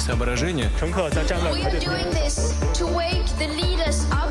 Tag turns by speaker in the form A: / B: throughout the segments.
A: соображения.
B: We are doing this to wake the leaders up.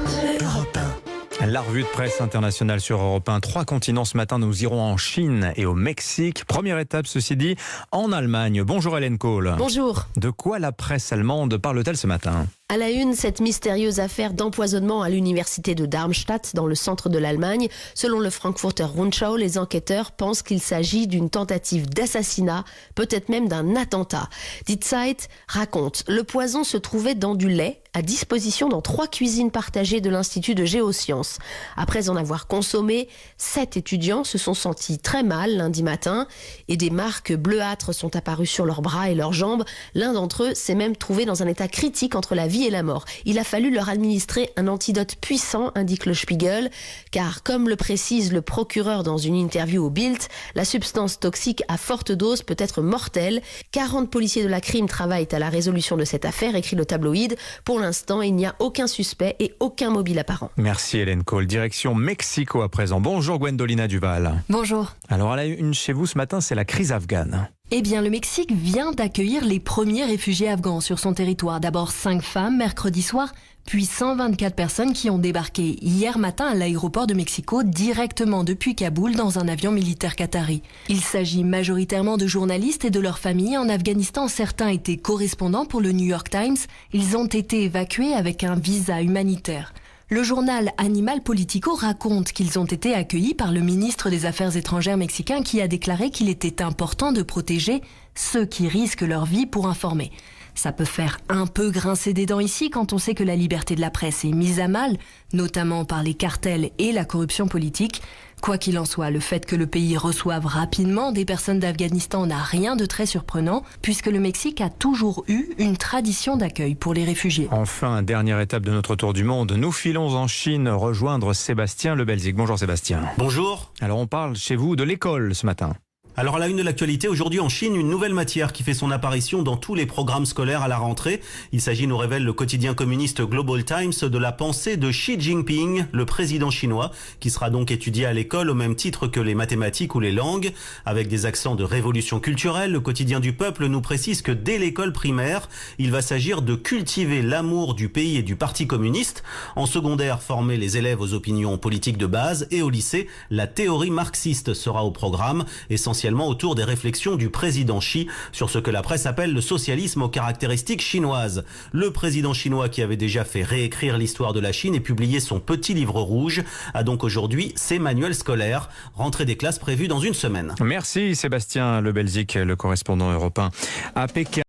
C: La revue de presse internationale sur Europe 1. 3 continents ce matin, nous irons en Chine et au Mexique. Première étape, ceci dit, en Allemagne. Bonjour Hélène Kohl.
D: Bonjour.
C: De quoi la presse allemande parle-t-elle ce matin ?
D: À la une, cette mystérieuse affaire d'empoisonnement à l'université de Darmstadt, dans le centre de l'Allemagne. Selon le Frankfurter Rundschau, les enquêteurs pensent qu'il s'agit d'une tentative d'assassinat, peut-être même d'un attentat. Die Zeit raconte, le poison se trouvait dans du lait, à disposition dans 3 cuisines partagées de l'Institut de géosciences. Après en avoir consommé, 7 étudiants se sont sentis très mal lundi matin et des marques bleuâtres sont apparues sur leurs bras et leurs jambes. L'un d'entre eux s'est même trouvé dans un état critique entre la vie et la mort. Il a fallu leur administrer un antidote puissant, indique le Spiegel, car comme le précise le procureur dans une interview au Bild, la substance toxique à forte dose peut être mortelle. 40 policiers de la crime travaillent à la résolution de cette affaire, écrit le tabloïd. Pour l'instant, il n'y a aucun suspect et aucun mobile apparent.
C: Merci Hélène Kohl. Direction Mexico à présent. Bonjour Gwendolina Duval.
E: Bonjour.
C: Alors à la une chez vous ce matin, c'est la crise afghane.
E: Eh bien, le Mexique vient d'accueillir les premiers réfugiés afghans sur son territoire. D'abord 5 femmes mercredi soir, puis 124 personnes qui ont débarqué hier matin à l'aéroport de Mexico directement depuis Kaboul dans un avion militaire qatari. Il s'agit majoritairement de journalistes et de leurs familles. En Afghanistan, certains étaient correspondants pour le New York Times. Ils ont été évacués avec un visa humanitaire. Le journal Animal Politico raconte qu'ils ont été accueillis par le ministre des Affaires étrangères mexicain qui a déclaré qu'il était important de protéger ceux qui risquent leur vie pour informer. Ça peut faire un peu grincer des dents ici quand on sait que la liberté de la presse est mise à mal, notamment par les cartels et la corruption politique. Quoi qu'il en soit, le fait que le pays reçoive rapidement des personnes d'Afghanistan n'a rien de très surprenant, puisque le Mexique a toujours eu une tradition d'accueil pour les réfugiés.
C: Enfin, dernière étape de notre tour du monde. Nous filons en Chine rejoindre Sébastien Le Belzic. Bonjour Sébastien.
F: Bonjour.
C: Alors on parle chez vous de l'école ce matin.
F: Alors à la une de l'actualité, aujourd'hui en Chine, une nouvelle matière qui fait son apparition dans tous les programmes scolaires à la rentrée. Il s'agit, nous révèle le quotidien communiste Global Times, de la pensée de Xi Jinping, le président chinois, qui sera donc étudié à l'école au même titre que les mathématiques ou les langues. Avec des accents de révolution culturelle, le quotidien du peuple nous précise que dès l'école primaire, il va s'agir de cultiver l'amour du pays et du parti communiste. En secondaire, former les élèves aux opinions politiques de base, et au lycée, la théorie marxiste sera au programme, essentiellement autour des réflexions du président Xi sur ce que la presse appelle le socialisme aux caractéristiques chinoises. Le président chinois, qui avait déjà fait réécrire l'histoire de la Chine et publié son petit livre rouge, a donc aujourd'hui ses manuels scolaires. Rentrée des classes prévue dans une semaine.
C: Merci Sébastien Le Belzic, le correspondant européen à Pékin.